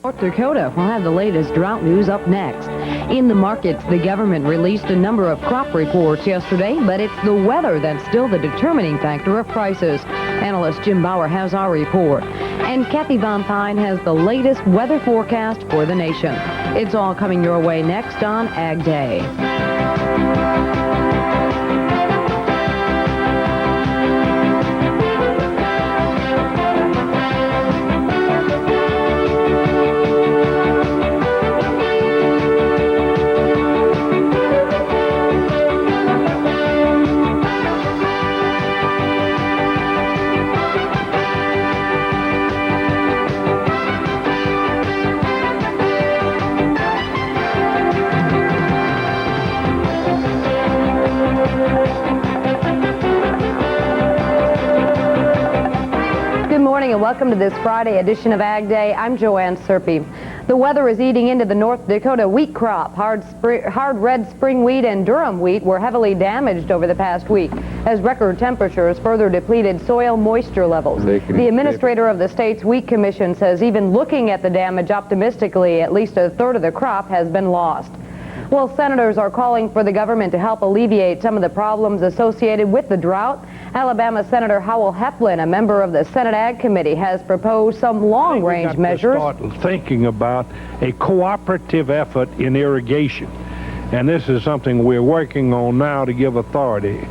North Dakota will have the latest drought news up next. In the markets, the government released a number of crop reports yesterday, but it's the weather that's still the determining factor of prices. Analyst Jim Bauer has our report. And Kathy Von Pein has the latest weather forecast for the nation. It's all coming your way next on Ag Day. And welcome to this Friday edition of Ag Day. I'm Jo Ann Serpe. The weather is eating into the North Dakota wheat crop. Hard red spring wheat and durum wheat were heavily damaged over the past week as record temperatures further depleted soil moisture levels. The administrator of the state's wheat commission says even looking at the damage optimistically, at least a third of the crop has been lost. Well, senators are calling for the government to help alleviate some of the problems associated with the drought. Alabama Senator Howell Heflin, a member of the Senate Ag Committee, has proposed some long-range measures. Start thinking about a cooperative effort in irrigation, and this is something we're working on now to give authority.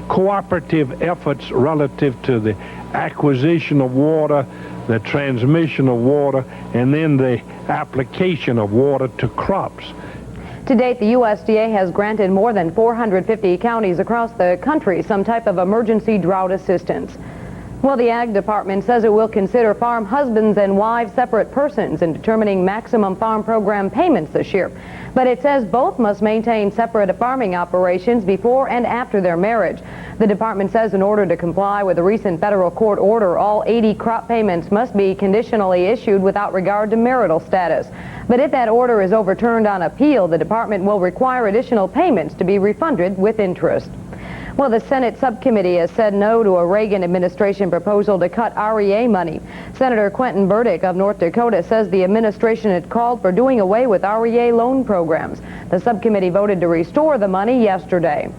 Cooperative efforts relative to the acquisition of water, the transmission of water, and then the application of water to crops. To date, the USDA has granted more than 450 counties across the country some type of emergency drought assistance. Well, the Ag Department says it will consider farm husbands and wives separate persons in determining maximum farm program payments this year. But it says both must maintain separate farming operations before and after their marriage. The department says in order to comply with a recent federal court order, all 80 crop payments must be conditionally issued without regard to marital status. But if that order is overturned on appeal, the department will require additional payments to be refunded with interest. Well, the Senate subcommittee has said no to a Reagan administration proposal to cut REA money. Senator Quentin Burdick of North Dakota says the administration had called for doing away with REA loan programs. The subcommittee voted to restore the money yesterday.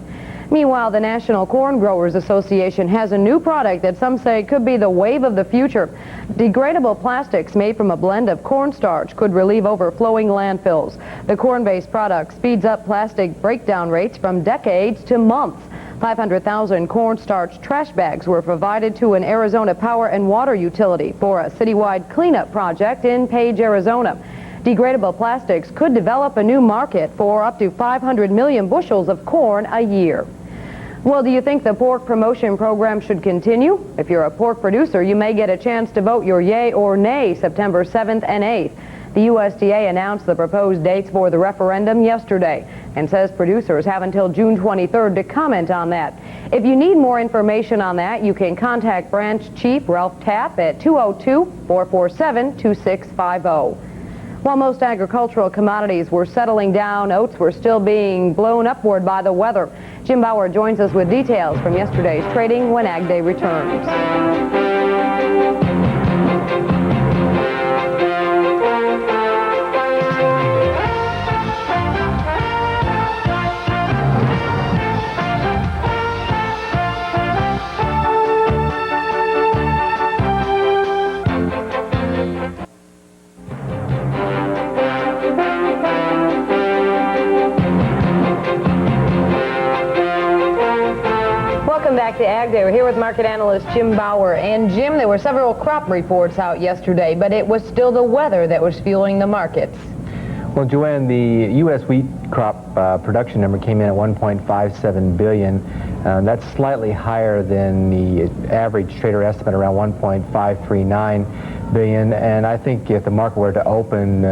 Meanwhile, the National Corn Growers Association has a new product that some say could be the wave of the future. Degradable plastics made from a blend of cornstarch could relieve overflowing landfills. The corn-based product speeds up plastic breakdown rates from decades to months. 500,000 cornstarch trash bags were provided to an Arizona power and water utility for a citywide cleanup project in Page, Arizona. Degradable plastics could develop a new market for up to 500 million bushels of corn a year. Well, do you think the pork promotion program should continue? If you're a pork producer, you may get a chance to vote your yay or nay September 7th and 8th. The USDA announced the proposed dates for the referendum yesterday and says producers have until June 23rd to comment on that. If you need more information on that, you can contact Branch Chief Ralph Tapp at 202-447-2650. While most agricultural commodities were settling down, oats were still being blown upward by the weather. Jim Bauer joins us with details from yesterday's trading when Ag Day returns. Welcome back to Ag Day. We're here with market analyst Jim Bauer. And Jim, there were several crop reports out yesterday, but it was still the weather that was fueling the markets. Well, Joanne, the U.S. wheat crop production number came in at 1.57 billion. That's slightly higher than the average trader estimate, around 1.539 billion. And I think if the market were to open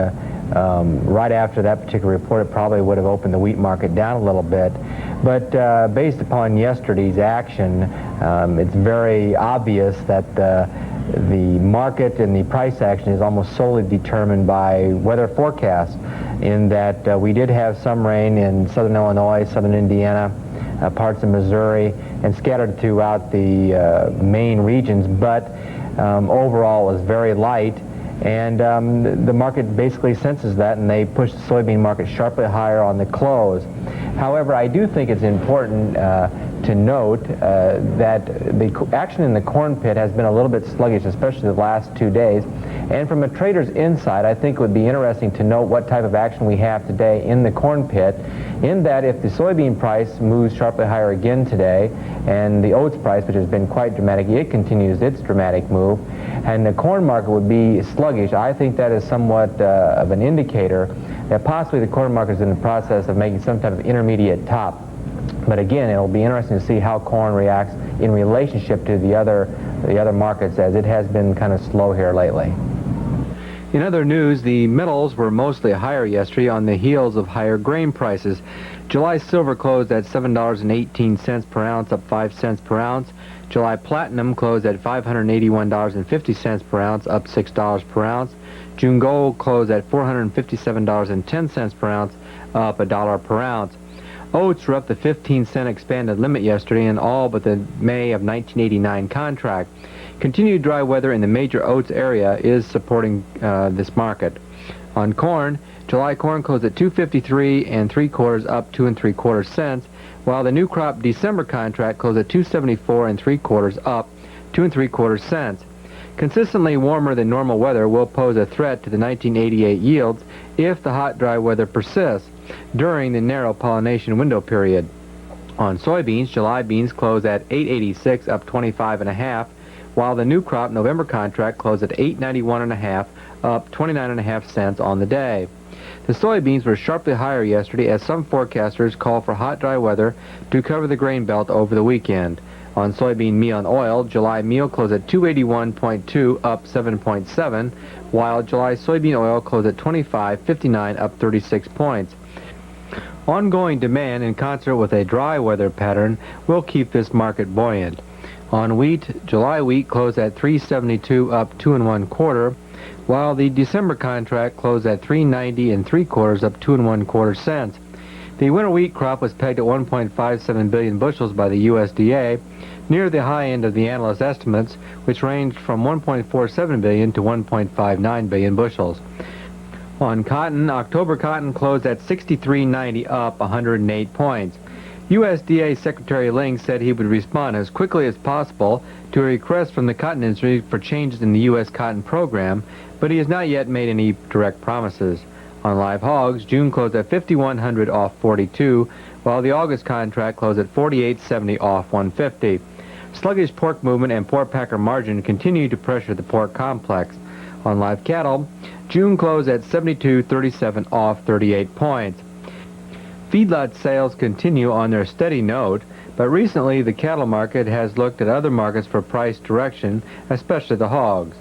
right after that particular report, it probably would have opened the wheat market down a little bit. But based upon yesterday's action, it's very obvious that the market and the price action is almost solely determined by weather forecasts, in that we did have some rain in southern Illinois, southern Indiana, parts of Missouri, and scattered throughout the main regions, but overall it was very light. And the market basically senses that, and they push the soybean market sharply higher on the close. However, I do think it's important to note that the action in the corn pit has been a little bit sluggish, especially the last 2 days. And from a trader's insight, I think it would be interesting to note what type of action we have today in the corn pit, in that if the soybean price moves sharply higher again today, and the oats price, which has been quite dramatic, it continues its dramatic move, and the corn market would be sluggish, I think that is somewhat of an indicator that possibly the corn market is in the process of making some type of intermediate top. But again, it'll be interesting to see how corn reacts in relationship to the other markets, as it has been kind of slow here lately. In other news, the metals were mostly higher yesterday on the heels of higher grain prices. July silver closed at $7.18 per ounce, up 5 cents per ounce. July platinum closed at $581.50 per ounce, up $6 per ounce. June gold closed at $457.10 per ounce, up $1 per ounce. Oats were up the 15-cent expanded limit yesterday in all but the May of 1989 contract. Continued dry weather in the major oats area is supporting this market. On corn, July corn closed at $2.53 3/4, up 2 3/4 cents, while the new crop December contract closed at $2.74 3/4, up 2 3/4 cents. Consistently warmer than normal weather will pose a threat to the 1988 yields if the hot, dry weather persists during the narrow pollination window period. On soybeans, July beans closed at $8.86, up 25.5, while the new crop November contract closed at $8.91.5, up 29.5 cents on the day. The soybeans were sharply higher yesterday as some forecasters call for hot, dry weather to cover the grain belt over the weekend. On soybean meal and oil, July meal closed at $281.2, up 7.7, while July soybean oil closed at $25.59, up 36 points. Ongoing demand in concert with a dry weather pattern will keep this market buoyant. On wheat, July wheat closed at $3.72, up 2 1/4, while the December contract closed at $3.90 3/4, up 2 1/4 cents. The winter wheat crop was pegged at 1.57 billion bushels by the USDA, near the high end of the analyst estimates, which ranged from 1.47 billion to 1.59 billion bushels. On cotton, October cotton closed at $63.90, up 108 points. USDA Secretary Ling said he would respond as quickly as possible to a request from the cotton industry for changes in the U.S. cotton program, but he has not yet made any direct promises. On live hogs, June closed at 5,100 off 42, while the August contract closed at 48.70 off 150. Sluggish pork movement and pork packer margin continue to pressure the pork complex. On live cattle, June closed at 72.37 off 38 points. Feedlot sales continue on their steady note, but recently the cattle market has looked at other markets for price direction, especially the hogs.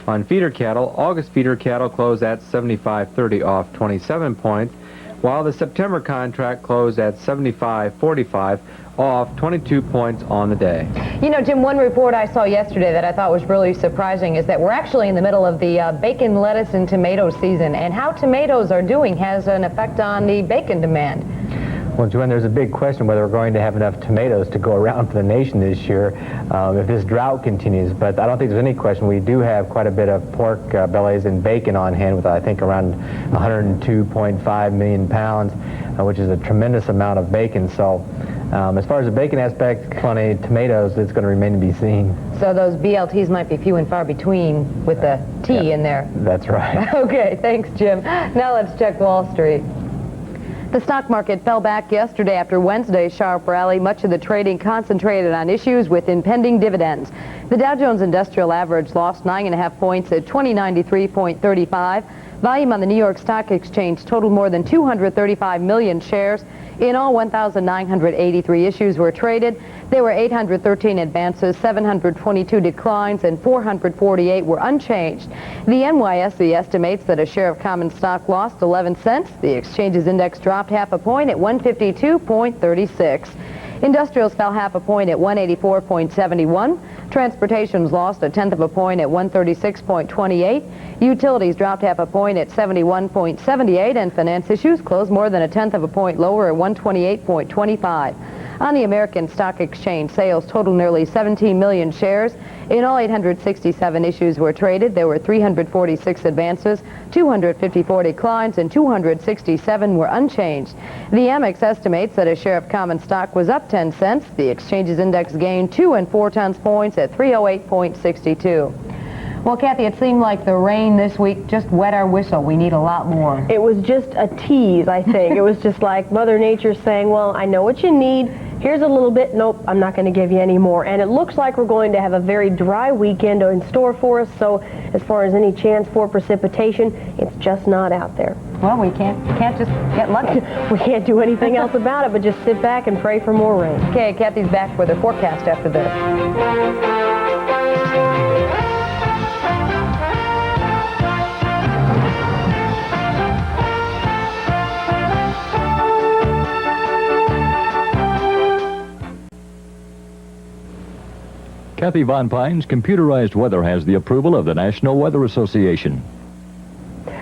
On feeder cattle, August feeder cattle closed at 75.30 off 27 points, while the September contract closed at 75.45 off 22 points on the day. You know, Jim, one report I saw yesterday that I thought was really surprising is that we're actually in the middle of the bacon, lettuce, and tomato season, and how tomatoes are doing has an effect on the bacon demand. Well, Joanne, there's a big question whether we're going to have enough tomatoes to go around for the nation this year if this drought continues. But I don't think there's any question. We do have quite a bit of pork bellies and bacon on hand with, I think, around 102.5 million pounds, which is a tremendous amount of bacon. So as far as the bacon aspect, plenty tomatoes, it's going to remain to be seen. So those BLTs might be few and far between with the T in there. That's right. Okay, thanks, Jim. Now let's check Wall Street. The stock market fell back yesterday after Wednesday's sharp rally. Much of the trading concentrated on issues with impending dividends. The Dow Jones Industrial Average lost 9.5 points at 2093.35. Volume on the New York Stock Exchange totaled more than 235 million shares. In all, 1,983 issues were traded. There were 813 advances, 722 declines, and 448 were unchanged. The NYSE estimates that a share of common stock lost 11 cents. The exchange's index dropped half a point at 152.36. Industrials fell half a point at 184.71. Transportations lost 1/10 of a point at 136.28. Utilities dropped half a point at 71.78, and finance issues closed more than 1/10 of a point lower at 128.25. On the American Stock Exchange, sales totaled nearly 17 million shares. In all, 867 issues were traded. There were 346 advances, 254 declines, and 267 were unchanged. The Amex estimates that a share of common stock was up 10 cents. The exchange's index gained 2 4/10 points at 308.62. Well, Kathy, it seemed like the rain this week just wet our whistle. We need a lot more. It was just a tease, I think. It was just like Mother Nature saying, well, I know what you need. Here's a little bit. Nope, I'm not going to give you any more. And it looks like we're going to have a very dry weekend in store for us. So as far as any chance for precipitation, it's just not out there. Well, we can't just get lucky. We can't do anything else about it but just sit back and pray for more rain. Okay, Kathy's back with a forecast after this. Kathy Von Pein's computerized weather has the approval of the National Weather Association.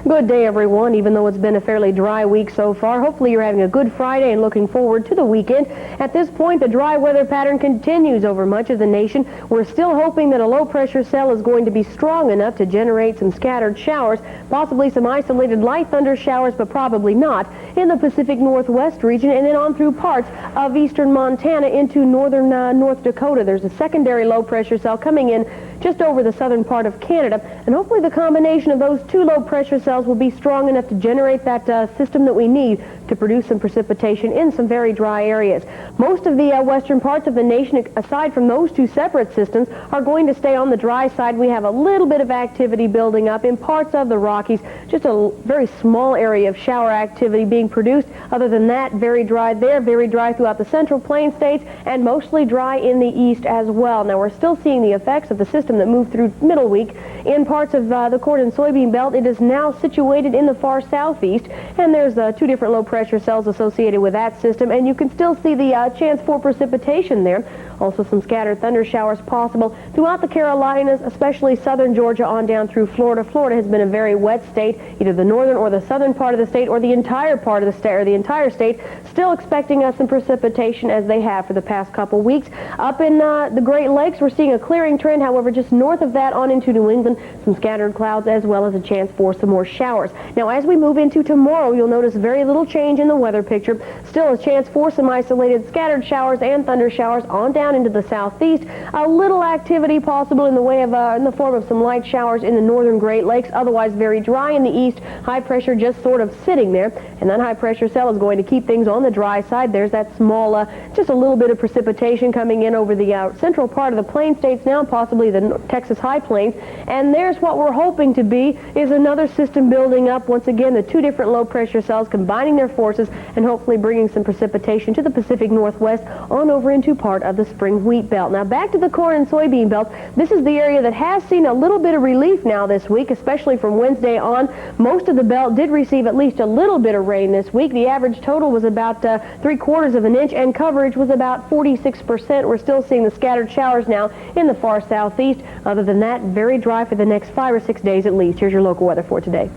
Good day, everyone. Even though it's been a fairly dry week so far, hopefully you're having a good Friday and looking forward to the weekend. At this point, the dry weather pattern continues over much of the nation. We're still hoping that a low-pressure cell is going to be strong enough to generate some scattered showers, possibly some isolated light thunder showers, but probably not, in the Pacific Northwest region and then on through parts of eastern Montana into northern North Dakota. There's a secondary low-pressure cell coming in just over the southern part of Canada, and hopefully the combination of those two low-pressure cells will be strong enough to generate that system that we need to produce some precipitation in some very dry areas. Most of the western parts of the nation, aside from those two separate systems, are going to stay on the dry side. We have a little bit of activity building up in parts of the Rockies, just a very small area of shower activity being produced. Other than that, very dry there, very dry throughout the central plain states, and mostly dry in the east as well. Now, we're still seeing the effects of the system that moved through middle week in parts of the corn and soybean belt. It is now situated in the far southeast, and there's two different low-pressure cells associated with that system, and you can still see the chance for precipitation there. Also some scattered thunder showers possible throughout the Carolinas, especially southern Georgia on down through Florida. Florida has been a very wet state, either the northern or the southern part of the state or the entire part of the state, or the entire state, still expecting us some precipitation as they have for the past couple weeks. Up in the Great Lakes, we're seeing a clearing trend. However, just north of that on into New England, some scattered clouds as well as a chance for some more showers. Now, as we move into tomorrow, you'll notice very little change in the weather picture. Still a chance for some isolated scattered showers and thunder showers on down into the southeast. A little activity possible in the way of in the form of some light showers in the northern Great Lakes. Otherwise, very dry in the east. High pressure just sort of sitting there, and that high pressure cell is going to keep things on the dry side. There's that small, just a little bit of precipitation coming in over the central part of the plain states now, possibly the Texas high plains. And there's what we're hoping to be is another system building up. Once again, the two different low pressure cells combining their forces and hopefully bringing some precipitation to the Pacific Northwest on over into part of the spring wheat belt. Now, back to the corn and soybean belt. This is the area that has seen a little bit of relief now this week, especially from Wednesday on. Most of the belt did receive at least a little bit of rain this week. The average total was about 3/4 of an inch, and coverage was about 46%. We're still seeing the scattered showers now in the far southeast. Other than that, very dry for the next 5 or 6 days at least. Here's your local weather for today.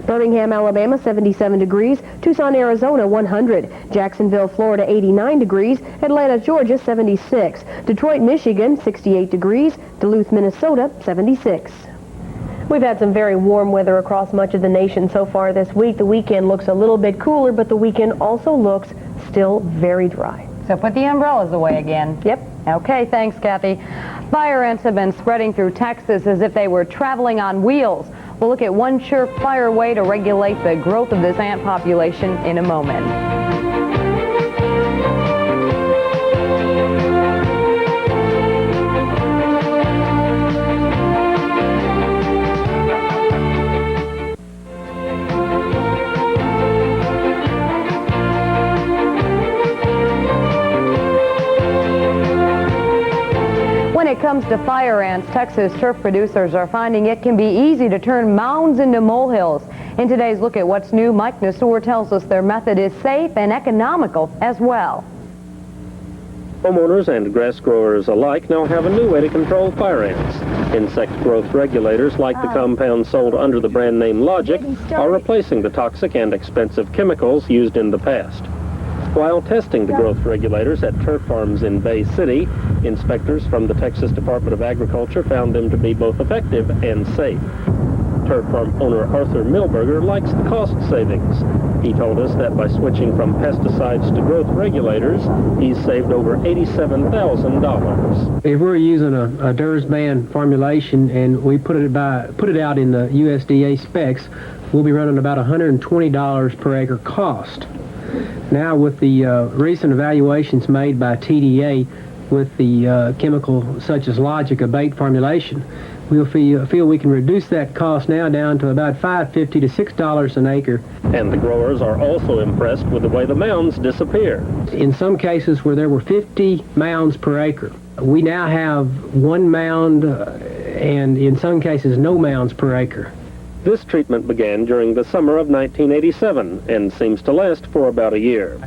Birmingham, Alabama, 77 degrees. Tucson, Arizona, 100. Jacksonville, Florida, 89 degrees. Atlanta, Georgia, 76. Detroit, Michigan, 68 degrees. Duluth, Minnesota, 76. We've had some very warm weather across much of the nation so far this week. The weekend looks a little bit cooler, but the weekend also looks still very dry. So put the umbrellas away again. Yep. Okay, thanks, Kathy. Fire ants have been spreading through Texas as if they were traveling on wheels. We'll look at one surefire way to regulate the growth of this ant population in a moment. When it comes to fire ants, Texas turf producers are finding it can be easy to turn mounds into molehills. In today's Look at What's New, Mike Nassour tells us their method is safe and economical as well. Homeowners and grass growers alike now have a new way to control fire ants. Insect growth regulators, like the compounds sold under the brand name Logic, are replacing the toxic and expensive chemicals used in the past. While testing the growth regulators at turf farms in Bay City, Inspectors from the Texas Department of Agriculture found them to be both effective and safe. Turf Farm owner Arthur Milberger likes the cost savings. He told us that by switching from pesticides to growth regulators, he's saved over $87,000. If we're using a Dursban formulation and we put it out in the USDA specs, we'll be running about $120 per acre cost. Now with the recent evaluations made by TDA with the chemical such as Logic, a bait formulation, we'll feel we can reduce that cost now down to about $5.50 to $6 an acre. And the growers are also impressed with the way the mounds disappear. In some cases where there were 50 mounds per acre, we now have one mound and in some cases no mounds per acre. This treatment began during the summer of 1987 and seems to last for about a year.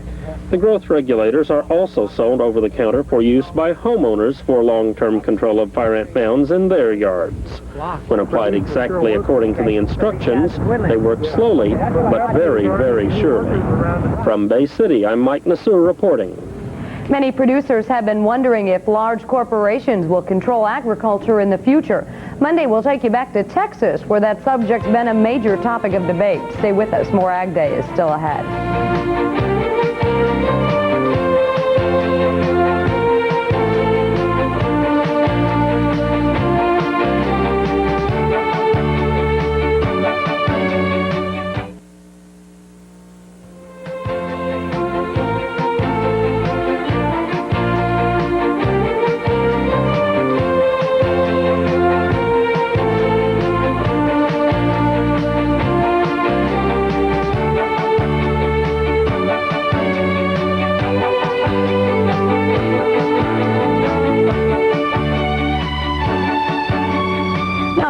The growth regulators are also sold over the counter for use by homeowners for long-term control of fire ant mounds in their yards. When applied exactly according to the instructions, they work slowly but very, very surely. From Bay City, I'm Mike Nasur reporting. Many producers have been wondering if large corporations will control agriculture in the future. Monday, we'll take you back to Texas, where that subject's been a major topic of debate. Stay with us. More Ag Day is still ahead.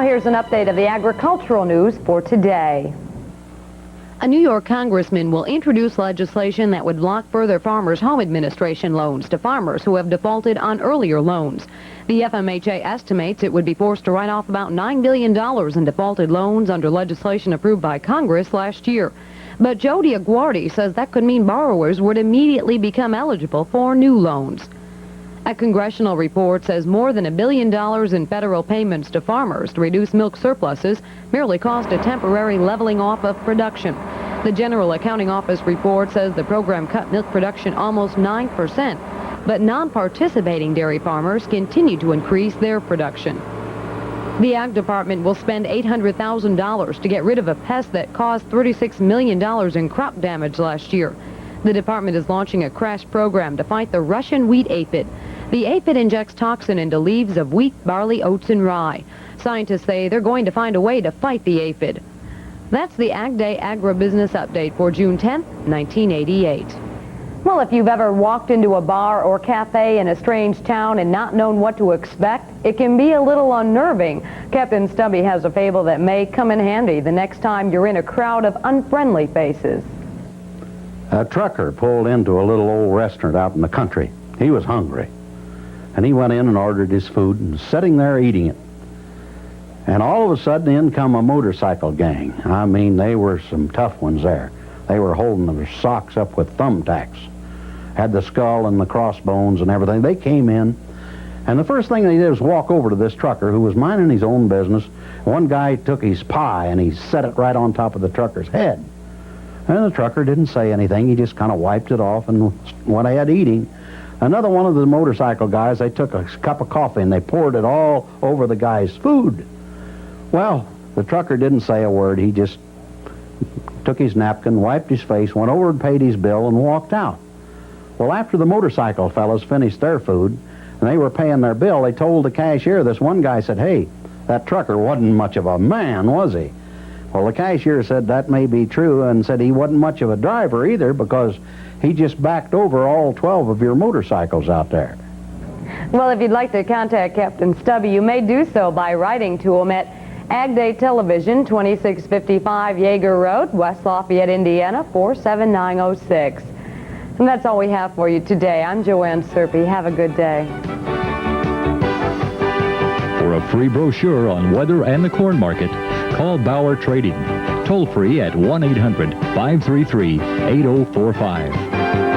Here's an update of the agricultural news for today. A New York congressman will introduce legislation that would block further Farmers Home Administration loans to farmers who have defaulted on earlier loans. The FMHA estimates it would be forced to write off about $9 billion in defaulted loans under legislation approved by Congress last year. But Joe DiAguardi says that could mean borrowers would immediately become eligible for new loans. A congressional report says more than $1 billion in federal payments to farmers to reduce milk surpluses merely caused a temporary leveling off of production. The General Accounting Office report says the program cut milk production almost 9%, but non-participating dairy farmers continue to increase their production. The Ag Department will spend $800,000 to get rid of a pest that caused $36 million in crop damage last year. The department is launching a crash program to fight the Russian wheat aphid. The aphid injects toxin into leaves of wheat, barley, oats, and rye. Scientists say they're going to find a way to fight the aphid. That's the AgDay Agribusiness Update for June 10th, 1988. Well, if you've ever walked into a bar or cafe in a strange town and not known what to expect, it can be a little unnerving. Captain Stubby has a fable that may come in handy the next time you're in a crowd of unfriendly faces. A trucker pulled into a little old restaurant out in the country. He was hungry. And he went in and ordered his food and sitting there eating it. And all of a sudden in come a motorcycle gang. I mean, they were some tough ones there. They were holding their socks up with thumbtacks. Had the skull and the crossbones and everything. They came in, and the first thing they did was walk over to this trucker who was minding his own business. One guy took his pie and he set it right on top of the trucker's head. And the trucker didn't say anything. He just kind of wiped it off and went ahead eating. Another one of the motorcycle guys, they took a cup of coffee and they poured it all over the guy's food. Well, the trucker didn't say a word. He just took his napkin, wiped his face, went over and paid his bill and walked out. Well, after the motorcycle fellas finished their food and they were paying their bill, they told the cashier, this one guy said, "Hey, that trucker wasn't much of a man, was he?" Well, the cashier said that may be true and said he wasn't much of a driver either because he just backed over all 12 of your motorcycles out there. Well, if you'd like to contact Captain Stubby, you may do so by writing to him at AgDay Television, 2655 Yeager Road, West Lafayette, Indiana, 47906. And that's all we have for you today. I'm Jo Ann Serpe. Have a good day. For a free brochure on weather and the corn market, call Bauer Trading. Toll free at 1-800-533-8045.